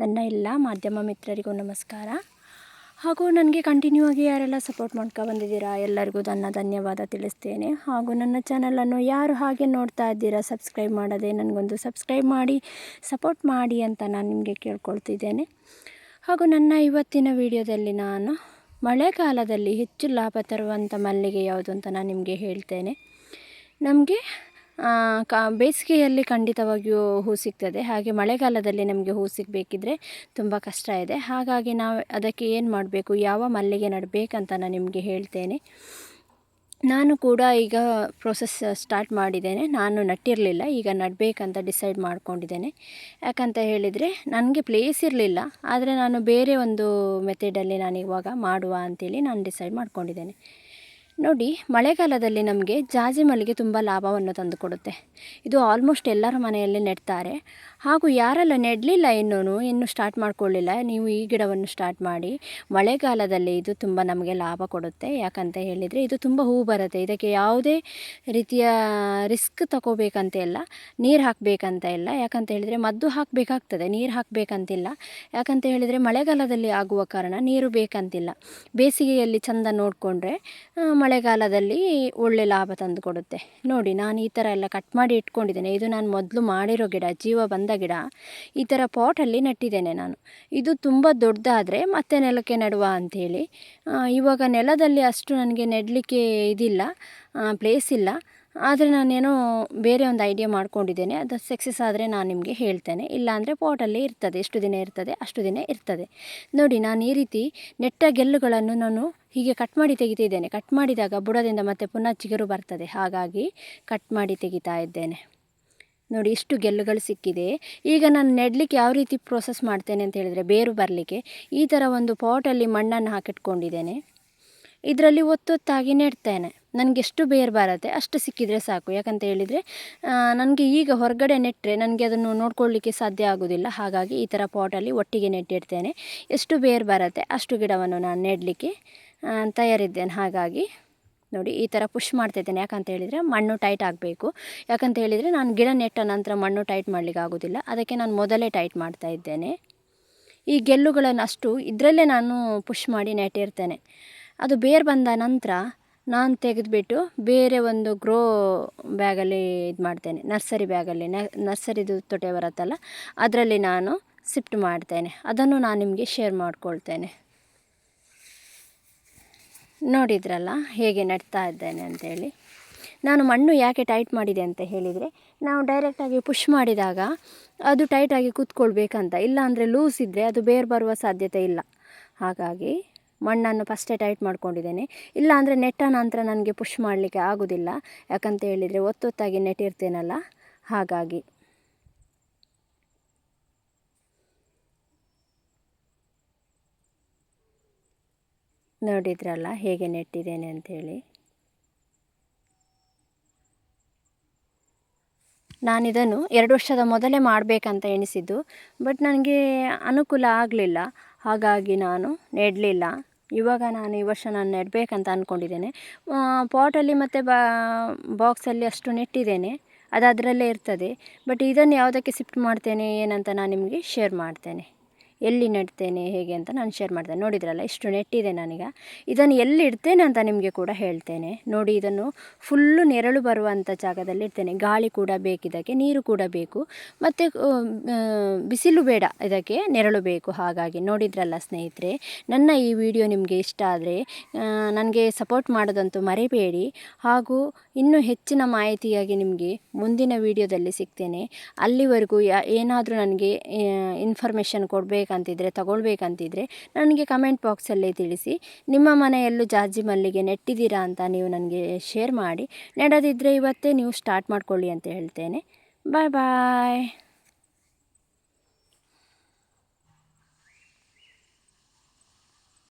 ನನ್ನ ಎಲ್ಲ ಮಾಧ್ಯಮ ಮಿತ್ರರಿಗೂ ನಮಸ್ಕಾರ. ಹಾಗೂ ನನಗೆ ಕಂಟಿನ್ಯೂ ಆಗಿ ಯಾರೆಲ್ಲ ಸಪೋರ್ಟ್ ಮಾಡ್ಕೊ ಬಂದಿದ್ದೀರಾ ಎಲ್ಲರಿಗೂ ನನ್ನ ಧನ್ಯವಾದ ತಿಳಿಸ್ತೇನೆ. ಹಾಗೂ ನನ್ನ ಚಾನಲನ್ನು ಯಾರು ಹಾಗೆ ನೋಡ್ತಾ ಇದ್ದೀರಾ ಸಬ್ಸ್ಕ್ರೈಬ್ ಮಾಡದೆ ನನಗೊಂದು ಸಬ್ಸ್ಕ್ರೈಬ್ ಮಾಡಿ ಸಪೋರ್ಟ್ ಮಾಡಿ ಅಂತ ನಾನು ನಿಮಗೆ ಕೇಳ್ಕೊಳ್ತಿದ್ದೇನೆ. ಹಾಗೂ ನನ್ನ ಇವತ್ತಿನ ವಿಡಿಯೋದಲ್ಲಿ ನಾನು ಮಳೆಗಾಲದಲ್ಲಿ ಹೆಚ್ಚು ಲಾಭ ತರುವಂಥ ಮಲ್ಲಿಗೆ ಯಾವುದು ಅಂತ ನಾನು ನಿಮಗೆ ಹೇಳ್ತೇನೆ. ನಮಗೆ ಬೇಸಿಗೆಯಲ್ಲಿ ಖಂಡಿತವಾಗಿಯೂ ಹೂ ಸಿಗ್ತದೆ, ಹಾಗೆ ಮಳೆಗಾಲದಲ್ಲಿ ನಮಗೆ ಹೂ ಸಿಗಬೇಕಿದ್ರೆ ತುಂಬ ಕಷ್ಟ ಇದೆ. ಹಾಗಾಗಿ ನಾವು ಅದಕ್ಕೆ ಏನು ಮಾಡಬೇಕು, ಯಾವ ಮಲ್ಲಿಗೆ ನೆಡಬೇಕಂತ ನಾನು ನಿಮಗೆ ಹೇಳ್ತೇನೆ. ನಾನು ಕೂಡ ಈಗ ಪ್ರೋಸೆಸ್ ಸ್ಟಾರ್ಟ್ ಮಾಡಿದ್ದೇನೆ. ನಾನು ನಟ್ಟಿರಲಿಲ್ಲ, ಈಗ ನೆಡಬೇಕಂತ ಡಿಸೈಡ್ ಮಾಡ್ಕೊಂಡಿದ್ದೇನೆ. ಯಾಕಂತ ಹೇಳಿದರೆ ನನಗೆ ಪ್ಲೇಸ್ ಇರಲಿಲ್ಲ, ಆದರೆ ನಾನು ಬೇರೆ ಒಂದು ಮೆಥಡಲ್ಲಿ ನಾನು ಇವಾಗ ಮಾಡುವ ಅಂಥೇಳಿ ನಾನು ಡಿಸೈಡ್ ಮಾಡ್ಕೊಂಡಿದ್ದೇನೆ. ನೋಡಿ, ಮಳೆಗಾಲದಲ್ಲಿ ನಮಗೆ ಜಾಜಿ ಮಲ್ಲಿಗೆ ತುಂಬ ಲಾಭವನ್ನು ತಂದುಕೊಡುತ್ತೆ. ಇದು ಆಲ್ಮೋಸ್ಟ್ ಎಲ್ಲರ ಮನೆಯಲ್ಲಿ ನೆಡ್ತಾರೆ. ಹಾಗೂ ಯಾರೆಲ್ಲ ನೆಡಲಿಲ್ಲ ಇನ್ನೂ ಸ್ಟಾರ್ಟ್ ಮಾಡ್ಕೊಳ್ಳಿಲ್ಲ, ನೀವು ಈ ಗಿಡವನ್ನು ಸ್ಟಾರ್ಟ್ ಮಾಡಿ. ಮಳೆಗಾಲದಲ್ಲಿ ಇದು ತುಂಬ ನಮಗೆ ಲಾಭ ಕೊಡುತ್ತೆ. ಯಾಕಂತ ಹೇಳಿದರೆ ಇದು ತುಂಬ ಹೂ ಬರುತ್ತೆ. ಇದಕ್ಕೆ ಯಾವುದೇ ರೀತಿಯ ರಿಸ್ಕ್ ತಗೋಬೇಕಂತ ಇಲ್ಲ, ನೀರು ಹಾಕಬೇಕಂತ ಇಲ್ಲ. ಯಾಕಂತ ಹೇಳಿದರೆ ಮದ್ದು ಹಾಕಬೇಕಾಗ್ತದೆ, ನೀರು ಹಾಕಬೇಕಂತಿಲ್ಲ. ಯಾಕಂತ ಹೇಳಿದರೆ ಮಳೆಗಾಲದಲ್ಲಿ ಆಗುವ ಕಾರಣ ನೀರು ಬೇಕಂತಿಲ್ಲ. ಬೇಸಿಗೆಯಲ್ಲಿ ಚೆಂದ ನೋಡಿಕೊಂಡ್ರೆ ಮಳೆಗಾಲದಲ್ಲಿ ಒಳ್ಳೆ ಲಾಭ ತಂದು ಕೊಡುತ್ತೆ. ನೋಡಿ, ನಾನು ಈ ಥರ ಎಲ್ಲ ಕಟ್ ಮಾಡಿ ಇಟ್ಕೊಂಡಿದ್ದೇನೆ. ಇದು ನಾನು ಮೊದಲು ಮಾಡಿರೋ ಗಿಡ, ಜೀವ ಬಂದ ಗಿಡ. ಈ ಥರ ಪಾಟಲ್ಲಿ ನೆಟ್ಟಿದ್ದೇನೆ ನಾನು. ಇದು ತುಂಬ ದೊಡ್ಡದಾದರೆ ಮತ್ತೆ ನೆಲಕ್ಕೆ ನೆಡುವ ಅಂಥೇಳಿ. ಇವಾಗ ನೆಲದಲ್ಲಿ ಅಷ್ಟು ನನಗೆ ನೆಡಲಿಕ್ಕೆ ಇದಿಲ್ಲ, ಪ್ಲೇಸ್ ಇಲ್ಲ. ಆದರೆ ನಾನೇನೋ ಬೇರೆ ಒಂದು ಐಡಿಯಾ ಮಾಡ್ಕೊಂಡಿದ್ದೇನೆ. ಅದು ಸಕ್ಸಸ್ ಆದರೆ ನಾನು ನಿಮಗೆ ಹೇಳ್ತೇನೆ. ಇಲ್ಲಾಂದರೆ ಪಾಟಲ್ಲಿ ಇರ್ತದೆ, ಎಷ್ಟು ದಿನ ಇರ್ತದೆ ಅಷ್ಟು ದಿನ ಇರ್ತದೆ. ನೋಡಿ, ನಾನು ಈ ರೀತಿ ನೆಟ್ಟ ಗೆಲ್ಲುಗಳನ್ನು ನಾನು ಹೀಗೆ ಕಟ್ ಮಾಡಿ ತೆಗಿತಿದ್ದೇನೆ. ಕಟ್ ಮಾಡಿದಾಗ ಬುಡದಿಂದ ಮತ್ತೆ ಪುನಃ ಚಿಗುರು ಬರ್ತದೆ, ಹಾಗಾಗಿ ಕಟ್ ಮಾಡಿ ತೆಗಿತಾ ಇದ್ದೇನೆ. ನೋಡಿ, ಇಷ್ಟು ಗೆಲ್ಲುಗಳು ಸಿಕ್ಕಿದೆ. ಈಗ ನಾನು ನೆಡಲಿಕ್ಕೆ ಯಾವ ರೀತಿ ಪ್ರೋಸೆಸ್ ಮಾಡ್ತೇನೆ ಅಂತ ಹೇಳಿದರೆ, ಬೇರು ಬರಲಿಕ್ಕೆ ಈ ಥರ ಒಂದು ಪಾಟಲ್ಲಿ ಮಣ್ಣನ್ನು ಹಾಕಿಟ್ಕೊಂಡಿದ್ದೇನೆ. ಇದರಲ್ಲಿ ಒತ್ತೊತ್ತಾಗಿ ನೆಡ್ತೇನೆ. ನನಗೆ ಎಷ್ಟು ಬೇರು ಬರುತ್ತೆ ಅಷ್ಟು ಸಿಕ್ಕಿದರೆ ಸಾಕು. ಯಾಕಂತ ಹೇಳಿದರೆ ನನಗೆ ಈಗ ಹೊರಗಡೆ ನೆಟ್ಟರೆ ನನಗೆ ಅದನ್ನು ನೋಡ್ಕೊಳ್ಳಿಕ್ಕೆ ಸಾಧ್ಯ ಆಗೋದಿಲ್ಲ. ಹಾಗಾಗಿ ಈ ಥರ ಪಾಟಲ್ಲಿ ಒಟ್ಟಿಗೆ ನೆಟ್ಟಿಡ್ತೇನೆ. ಎಷ್ಟು ಬೇರು ಬರುತ್ತೆ ಅಷ್ಟು ಗಿಡವನ್ನು ನಾನು ನೆಡಲಿಕ್ಕೆ ತಯಾರಿದ್ದೇನೆ. ಹಾಗಾಗಿ ನೋಡಿ, ಈ ಥರ ಪುಷ್ ಮಾಡ್ತಾಯಿದ್ದೇನೆ. ಯಾಕಂತ ಹೇಳಿದರೆ ಮಣ್ಣು ಟೈಟ್ ಆಗಬೇಕು. ಯಾಕಂತ ಹೇಳಿದರೆ ನಾನು ಗಿಡ ನೆಟ್ಟ ನಂತರ ಮಣ್ಣು ಟೈಟ್ ಮಾಡಲಿಕ್ಕೆ ಆಗೋದಿಲ್ಲ, ಅದಕ್ಕೆ ನಾನು ಮೊದಲೇ ಟೈಟ್ ಮಾಡ್ತಾ ಇದ್ದೇನೆ. ಈ ಗೆಲ್ಲುಗಳನ್ನು ಅಷ್ಟು ಇದರಲ್ಲೇ ನಾನು ಪುಷ್ ಮಾಡಿ ನೆಟ್ಟಿರ್ತೇನೆ. ಅದು ಬೇರು ಬಂದ ನಂತರ ನಾನು ತೆಗೆದುಬಿಟ್ಟು ಬೇರೆ ಒಂದು ಗ್ರೋ ಬ್ಯಾಗಲ್ಲಿ ಇದು ಮಾಡ್ತೇನೆ. ನರ್ಸರಿ ಬ್ಯಾಗಲ್ಲಿ, ನರ್ಸರಿದು ತೊಟ್ಟೆ ಬರುತ್ತಲ್ಲ, ಅದರಲ್ಲಿ ನಾನು ಶಿಫ್ಟ್ ಮಾಡ್ತೇನೆ. ಅದನ್ನು ನಾನು ನಿಮಗೆ ಶೇರ್ ಮಾಡ್ಕೊಳ್ತೇನೆ. ನೋಡಿದ್ರಲ್ಲ ಹೇಗೆ ನೆಡ್ತಾ ಇದ್ದೇನೆ ಅಂಥೇಳಿ. ನಾನು ಮಣ್ಣು ಯಾಕೆ ಟೈಟ್ ಮಾಡಿದೆ ಅಂತ ಹೇಳಿದರೆ, ನಾವು ಡೈರೆಕ್ಟಾಗಿ ಪುಷ್ ಮಾಡಿದಾಗ ಅದು ಟೈಟಾಗಿ ಕೂತ್ಕೊಳ್ಬೇಕಂತ. ಇಲ್ಲಾಂದರೆ ಲೂಸ್ ಇದ್ದರೆ ಅದು ಬೇರು ಬರುವ ಸಾಧ್ಯತೆ ಇಲ್ಲ. ಹಾಗಾಗಿ ಮಣ್ಣನ್ನು ಫಸ್ಟೇ ಟೈಟ್ ಮಾಡ್ಕೊಂಡಿದ್ದೇನೆ. ಇಲ್ಲಾಂದರೆ ನೆಟ್ಟ ನಂತರ ನನಗೆ ಪುಷ್ ಮಾಡಲಿಕ್ಕೆ ಆಗೋದಿಲ್ಲ. ಯಾಕಂತ ಹೇಳಿದರೆ ಒತ್ತೊತ್ತಾಗಿ ನೆಟ್ಟಿರ್ತೇನಲ್ಲ, ಹಾಗಾಗಿ. ನೋಡಿದ್ರಲ್ಲ ಹೇಗೆ ನೆಟ್ಟಿದ್ದೇನೆ ಅಂಥೇಳಿ. ನಾನಿದನ್ನು 2 ವರ್ಷದ ಮೊದಲೇ ಮಾಡಬೇಕಂತ ಎಣಿಸಿದ್ದು, ಬಟ್ ನನಗೆ ಅನುಕೂಲ ಆಗಲಿಲ್ಲ. ಹಾಗಾಗಿ ನಾನು ನೆಡಲಿಲ್ಲ. ಇವಾಗ ನಾನು ಈ ವರ್ಷ ನಾನು ನೆಡಬೇಕಂತ ಅಂದ್ಕೊಂಡಿದ್ದೇನೆ. ಪಾಟಲ್ಲಿ ಮತ್ತು ಬಾಕ್ಸಲ್ಲಿ ಅಷ್ಟು ನೆಟ್ಟಿದ್ದೇನೆ, ಅದು ಅದರಲ್ಲೇ ಇರ್ತದೆ. ಬಟ್ ಇದನ್ನು ಯಾವುದಕ್ಕೆ ಶಿಫ್ಟ್ ಮಾಡ್ತೇನೆ ಏನಂತ ನಾನು ನಿಮಗೆ ಶೇರ್ ಮಾಡ್ತೇನೆ. ಎಲ್ಲಿ ನೆಡ್ತೇನೆ ಹೇಗೆ ಅಂತ ನಾನು ಶೇರ್ ಮಾಡ್ತೇನೆ. ನೋಡಿದ್ರಲ್ಲ ಇಷ್ಟು ನೆಟ್ಟಿದೆ ನಾನೀಗ. ಇದನ್ನು ಎಲ್ಲಿ ಇಡ್ತೇನೆ ಅಂತ ನಿಮಗೆ ಕೂಡ ಹೇಳ್ತೇನೆ. ನೋಡಿ, ಇದನ್ನು ಫುಲ್ಲು ನೆರಳು ಬರುವಂಥ ಜಾಗದಲ್ಲಿ ಇಡ್ತೇನೆ. ಗಾಳಿ ಕೂಡ ಬೇಕಿದ್ದಕ್ಕೆ, ನೀರು ಕೂಡ ಬೇಕು, ಮತ್ತು ಬಿಸಿಲು ಬೇಡ, ಇದಕ್ಕೆ ನೆರಳು ಬೇಕು. ಹಾಗಾಗಿ ನೋಡಿದ್ರಲ್ಲ ಸ್ನೇಹಿತರೆ, ನನ್ನ ಈ ವಿಡಿಯೋ ನಿಮಗೆ ಇಷ್ಟ ಆದರೆ ನನಗೆ ಸಪೋರ್ಟ್ ಮಾಡೋದಂತೂ ಮರಿಬೇಡಿ. ಹಾಗೂ ಇನ್ನೂ ಹೆಚ್ಚಿನ ಮಾಹಿತಿಯಾಗಿ ನಿಮಗೆ ಮುಂದಿನ ವಿಡಿಯೋದಲ್ಲಿ ಸಿಗ್ತೇನೆ. ಅಲ್ಲಿವರೆಗೂ ಏನಾದರೂ ನನಗೆ ಇನ್ಫಾರ್ಮೇಷನ್ ಕೊಡಬೇಕಂತಿದ್ರೆ, ತಗೊಳ್ಬೇಕಂತಿದ್ರೆ ನನಗೆ ಕಮೆಂಟ್ ಬಾಕ್ಸಲ್ಲೇ ತಿಳಿಸಿ. ನಿಮ್ಮ ಮನೆಯಲ್ಲೂ ಜಾಜಿ ಮಲ್ಲಿಗೆ ನೆಟ್ಟಿದ್ದೀರಾ ಅಂತ ನೀವು ನನಗೆ ಶೇರ್ ಮಾಡಿ. ನೆಡದಿದ್ದರೆ ಇವತ್ತೇ ನೀವು ಸ್ಟಾರ್ಟ್ ಮಾಡ್ಕೊಳ್ಳಿ ಅಂತ ಹೇಳ್ತೇನೆ. ಬಾಯ್ ಬಾಯ್.